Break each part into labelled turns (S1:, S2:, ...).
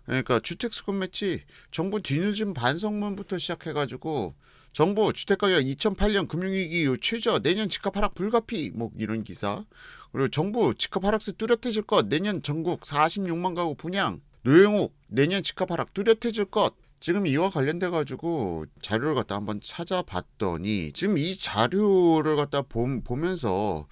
S1: 그러니까 주택 수급 매치 정부 뒤늦은 반성문부터 시작해가지고 정부 주택가격 2008년 금융위기 이후 최저 내년 집값 하락 불가피 뭐 이런 기사. 그리고 정부 집값 하락세 뚜렷해질 것 내년 전국 46만 가구 분양. 노영욱 내년 집값 하락 뚜렷해질 것. 지금 이와 관련돼 가지고 자료를 갖다 한번 찾아봤더니 지금 이 자료를 갖다 보면서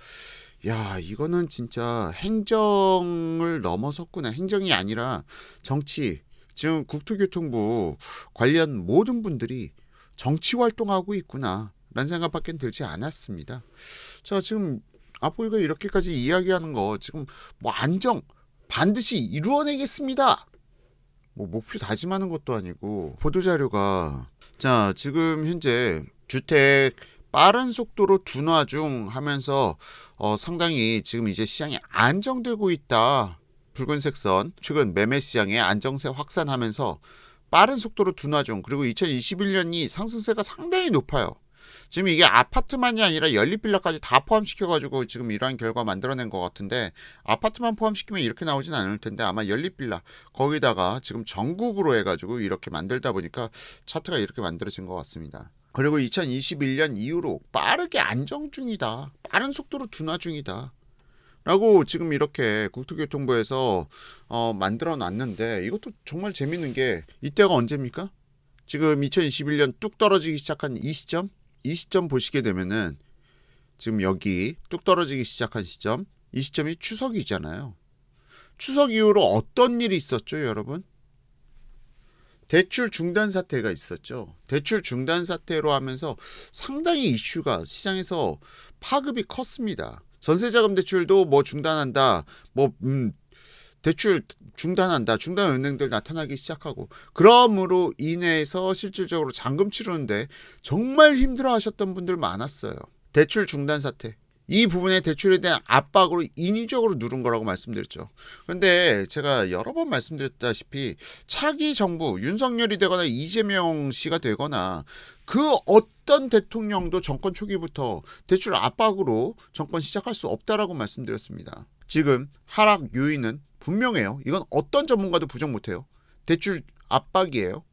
S1: 야 이거는 진짜 행정을 넘어섰구나. 행정이 아니라 정치. 지금 국토교통부 관련 모든 분들이 정치 활동하고 있구나 라는 생각밖에 들지 않았습니다. 자 지금 아포이가 이렇게까지 이야기하는 거 지금 뭐 안정 반드시 이루어내겠습니다. 뭐 목표 다짐하는 것도 아니고 보도자료가 자 지금 현재 주택 빠른 속도로 둔화 중 하면서 상당히 지금 이제 시장이 안정되고 있다. 붉은색 선 최근 매매 시장의 안정세 확산하면서 빠른 속도로 둔화 중. 그리고 2021년이 상승세가 상당히 높아요. 지금 이게 아파트만이 아니라 연립빌라까지 다 포함시켜가지고 지금 이러한 결과 만들어낸 것 같은데 아파트만 포함시키면 이렇게 나오진 않을 텐데 아마 연립빌라 거기다가 지금 전국으로 해가지고 이렇게 만들다 보니까 차트가 이렇게 만들어진 것 같습니다. 그리고 2021년 이후로 빠르게 안정 중이다. 빠른 속도로 둔화 중이다. 라고 지금 이렇게 국토교통부에서 만들어 놨는데 이것도 정말 재밌는 게 이때가 언제입니까? 지금 2021년 뚝 떨어지기 시작한 이 시점? 이 시점 보시게 되면은 지금 여기 뚝 떨어지기 시작한 시점 이 시점이 추석이잖아요. 추석 이후로 어떤 일이 있었죠 여러분? 대출 중단 사태가 있었죠. 대출 중단 사태로 하면서 상당히 이슈가 시장에서 파급이 컸습니다. 전세자금 대출도 뭐 중단한다. 뭐 대출 중단한다. 중단 은행들 나타나기 시작하고 그러므로 인해서 실질적으로 잔금 치르는데 정말 힘들어 하셨던 분들 많았어요. 대출 중단 사태. 이 부분의 대출에 대한 압박으로 인위적으로 누른 거라고 말씀드렸죠. 그런데 제가 여러 번 말씀드렸다시피 차기 정부 윤석열이 되거나 이재명 씨가 되거나 그 어떤 대통령도 정권 초기부터 대출 압박으로 정권 시작할 수 없다라고 말씀드렸습니다. 지금 하락 요인은 분명해요. 이건 어떤 전문가도 부정 못해요. 대출 압박이에요.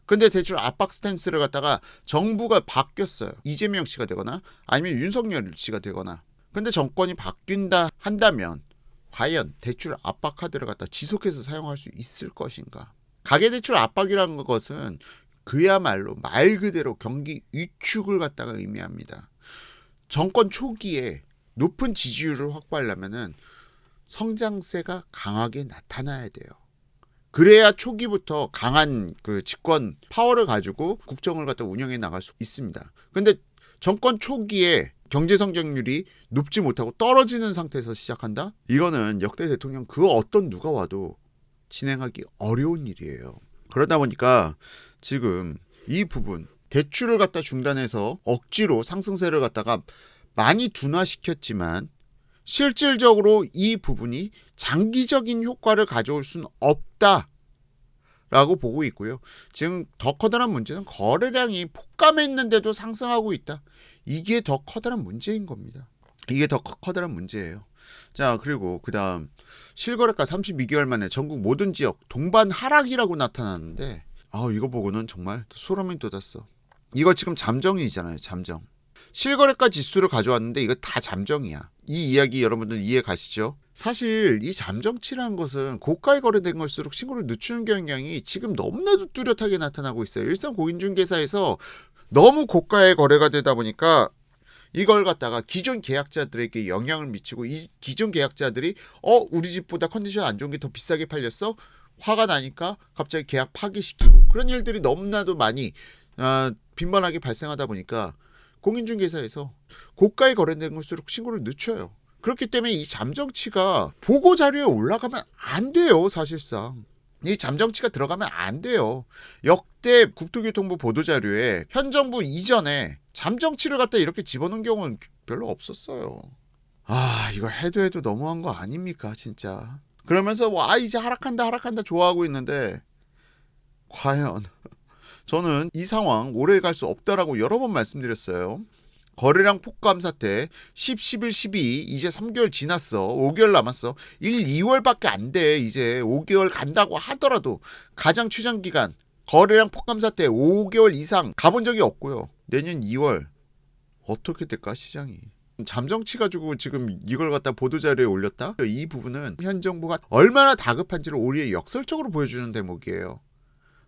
S1: 근데 대출 압박 스탠스를 갖다가 정부가 바뀌었어요. 이재명 씨가 되거나 아니면 윤석열 씨가 되거나. 근데 정권이 바뀐다 한다면 과연 대출 압박 카드를 갖다 지속해서 사용할 수 있을 것인가? 가계대출 압박이라는 것은 그야말로 말 그대로 경기 위축을 갖다가 의미합니다. 정권 초기에 높은 지지율을 확보하려면은 성장세가 강하게 나타나야 돼요. 그래야 초기부터 강한 그 집권 파워를 가지고 국정을 갖다 운영해 나갈 수 있습니다. 근데 정권 초기에 경제 성장률이 높지 못하고 떨어지는 상태에서 시작한다? 이거는 역대 대통령 그 어떤 누가 와도 진행하기 어려운 일이에요. 그러다 보니까 지금 이 부분 대출을 갖다 중단해서 억지로 상승세를 갖다가 많이 둔화시켰지만 실질적으로 이 부분이 장기적인 효과를 가져올 수는 없다라고 보고 있고요. 지금 더 커다란 문제는 거래량이 폭감했는데도 상승하고 있다. 이게 더 커다란 문제인 겁니다. 이게 더 커다란 문제예요. 자 그리고 그 다음 실거래가 32개월 만에 전국 모든 지역 동반 하락이라고 나타났는데 이거 보고는 정말 소름이 돋았어. 이거 지금 잠정이잖아요. 잠정. 실거래가 지수를 가져왔는데 이거 다 잠정이야. 이 이야기 여러분들 이해 가시죠? 사실 이 잠정치라는 것은 고가에 거래된 걸수록 신고를 늦추는 경향이 지금 너무나도 뚜렷하게 나타나고 있어요. 일선 공인중개사에서 너무 고가에 거래가 되다 보니까 이걸 갖다가 기존 계약자들에게 영향을 미치고 이 기존 계약자들이 우리 집보다 컨디션 안 좋은 게 더 비싸게 팔렸어? 화가 나니까 갑자기 계약 파기시키고 그런 일들이 너무나도 많이 빈번하게 발생하다 보니까 공인중개사에서 고가에 거래된 걸수록 신고를 늦춰요. 그렇기 때문에 이 잠정치가 보고자료에 올라가면 안 돼요. 사실상 이 잠정치가 들어가면 안 돼요. 역대 국토교통부 보도자료에 현 정부 이전에 잠정치를 갖다 이렇게 집어넣은 경우는 별로 없었어요. 이걸 해도 너무한 거 아닙니까 진짜. 그러면서 이제 하락한다 좋아하고 있는데 과연 저는 이 상황 오래 갈 수 없다라고 여러 번 말씀드렸어요. 거래량 폭감 사태 10, 11, 12 이제 3개월 지났어. 5개월 남았어. 1, 2월밖에 안 돼. 이제 5개월 간다고 하더라도 가장 최장 기간 거래량 폭감 사태 5개월 이상 가본 적이 없고요. 내년 2월 어떻게 될까 시장이. 잠정치 가지고 지금 이걸 갖다 보도자료에 올렸다? 이 부분은 현 정부가 얼마나 다급한지를 오히려 역설적으로 보여주는 대목이에요.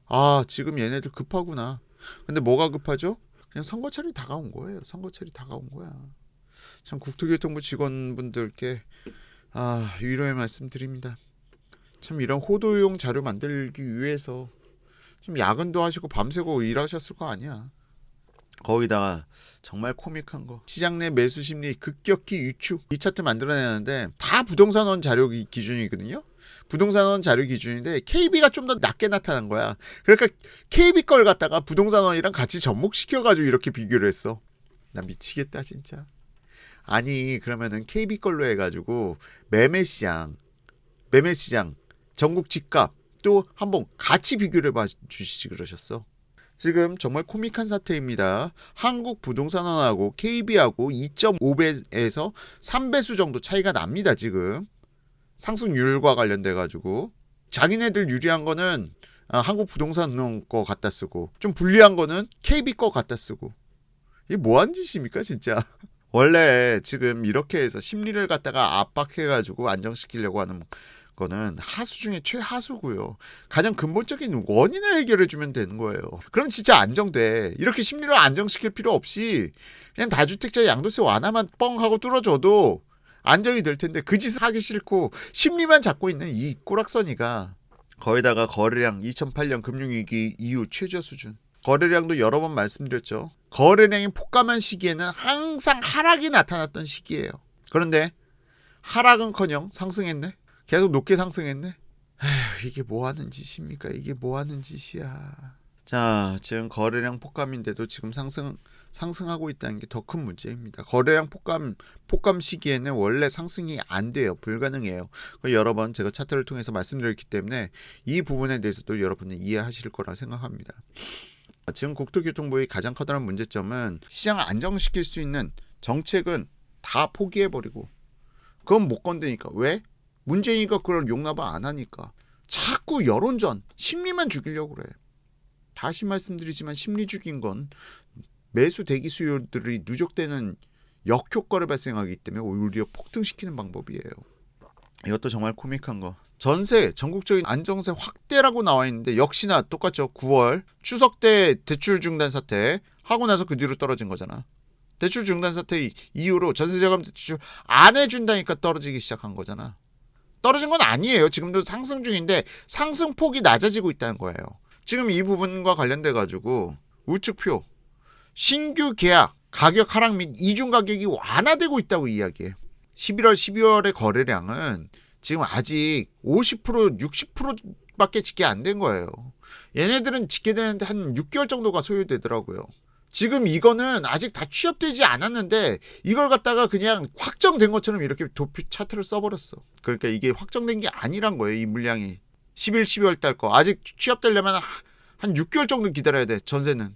S1: 아, 지금 얘네들 급하구나. 근데 뭐가 급하죠? 그냥 선거철이 다가온 거예요. 선거철이 다가온 거야. 참 국토교통부 직원분들께 위로의 말씀 드립니다. 참 이런 호도용 자료 만들기 위해서 좀 야근도 하시고 밤새고 일하셨을 거 아니야. 거기다가 정말 코믹한 거 시장 내 매수 심리 급격히 유축 이 차트 만들어내는데 다 부동산원 자료 기준이거든요. 부동산원 자료 기준인데 KB가 좀 더 낮게 나타난 거야. 그러니까 KB 걸 갖다가 부동산원이랑 같이 접목시켜가지고 이렇게 비교를 했어. 나 미치겠다 진짜. 아니 그러면은 KB 걸로 해가지고 매매시장 전국 집값 또 한번 같이 비교를 해봐주시지 그러셨어. 지금 정말 코믹한 사태입니다. 한국 부동산원하고 KB하고 2.5배에서 3배수 정도 차이가 납니다. 지금 상승률과 관련돼 가지고 자기네들 유리한 거는 한국 부동산원 거 갖다 쓰고 좀 불리한 거는 KB 거 갖다 쓰고 이게 뭐한 짓입니까 진짜. 원래 지금 이렇게 해서 심리를 갖다가 압박해 가지고 안정시키려고 하는 거는 하수 중에 최하수고요. 가장 근본적인 원인을 해결해 주면 되는 거예요. 그럼 진짜 안정돼. 이렇게 심리를 안정시킬 필요 없이 그냥 다주택자 양도세 완화만 뻥 하고 뚫어줘도 안정이 될 텐데 그 짓을 하기 싫고 심리만 잡고 있는 이 꼬락서니가 거기다가 거래량 2008년 금융위기 이후 최저 수준. 거래량도 여러 번 말씀드렸죠. 거래량이 폭감한 시기에는 항상 하락이 나타났던 시기예요. 그런데 하락은커녕 상승했네. 계속 높게 상승했네. 에휴, 이게 뭐하는 짓입니까? 이게 뭐하는 짓이야. 자, 지금 거래량 폭감인데도 지금 상승하고 있다는 게 더 큰 문제입니다. 거래량 폭감 시기에는 원래 상승이 안 돼요. 불가능해요. 여러 번 제가 차트를 통해서 말씀드렸기 때문에 이 부분에 대해서도 여러분은 이해하실 거라 생각합니다. 지금 국토교통부의 가장 커다란 문제점은 시장을 안정시킬 수 있는 정책은 다 포기해버리고 그건 못 건드니까. 왜? 문재인이가 그걸 용납을 안 하니까. 자꾸 여론전, 심리만 죽이려고 그래. 다시 말씀드리지만 심리 죽인 건 매수 대기 수요들이 누적되는 역효과를 발생하기 때문에 오히려 폭등시키는 방법이에요. 이것도 정말 코믹한 거. 전세, 전국적인 안정세 확대라고 나와 있는데 역시나 똑같죠. 9월 추석 때 대출 중단 사태 하고 나서 그 뒤로 떨어진 거잖아. 대출 중단 사태 이후로 전세자금 대출 안 해준다니까 떨어지기 시작한 거잖아. 떨어진 건 아니에요. 지금도 상승 중인데 상승폭이 낮아지고 있다는 거예요. 지금 이 부분과 관련돼 가지고 우측표 신규 계약 가격 하락 및 이중 가격이 완화되고 있다고 이야기해요. 11월 12월의 거래량은 지금 아직 50% 60%밖에 집계 안 된 거예요. 얘네들은 집계 되는데 한 6개월 정도가 소요되더라고요. 지금 이거는 아직 다 취업되지 않았는데 이걸 갖다가 그냥 확정된 것처럼 이렇게 도표 차트를 써버렸어. 그러니까 이게 확정된 게 아니란 거예요. 이 물량이 11, 12월 달 거 아직 취업되려면 한 6개월 정도 기다려야 돼. 전세는.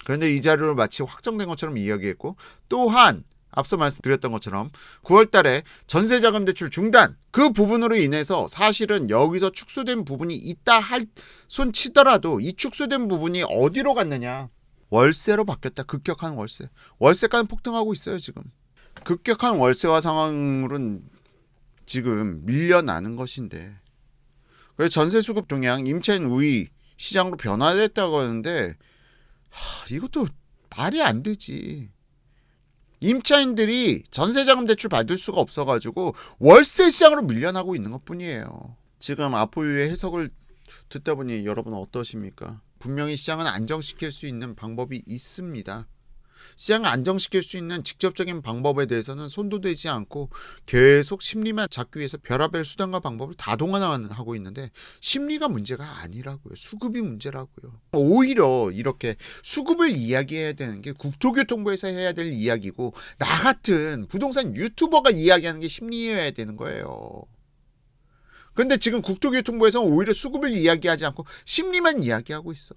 S1: 그런데 이 자료를 마치 확정된 것처럼 이야기했고 또한 앞서 말씀드렸던 것처럼 9월 달에 전세자금 대출 중단 그 부분으로 인해서 사실은 여기서 축소된 부분이 있다 할 손 치더라도 이 축소된 부분이 어디로 갔느냐. 월세로 바뀌었다. 급격한 월세. 월세까지 폭등하고 있어요 지금. 급격한 월세화 상황으로는 지금 밀려나는 것인데 그래서 전세 수급 동향 임차인 우위 시장으로 변화됐다고 하는데 이것도 말이 안 되지. 임차인들이 전세자금 대출 받을 수가 없어가지고 월세 시장으로 밀려나고 있는 것뿐이에요. 지금 아포유의 해석을 듣다 보니 여러분 어떠십니까? 분명히 시장은 안정시킬 수 있는 방법이 있습니다. 시장을 안정시킬 수 있는 직접적인 방법에 대해서는 손도 대지 않고 계속 심리만 잡기 위해서 별의별 수단과 방법을 다 동원하고 있는데 심리가 문제가 아니라고요. 수급이 문제라고요. 오히려 이렇게 수급을 이야기해야 되는 게 국토교통부에서 해야 될 이야기고 나 같은 부동산 유튜버가 이야기하는 게 심리여야 되는 거예요. 그런데 지금 국토교통부에서는 오히려 수급을 이야기하지 않고 심리만 이야기하고 있어.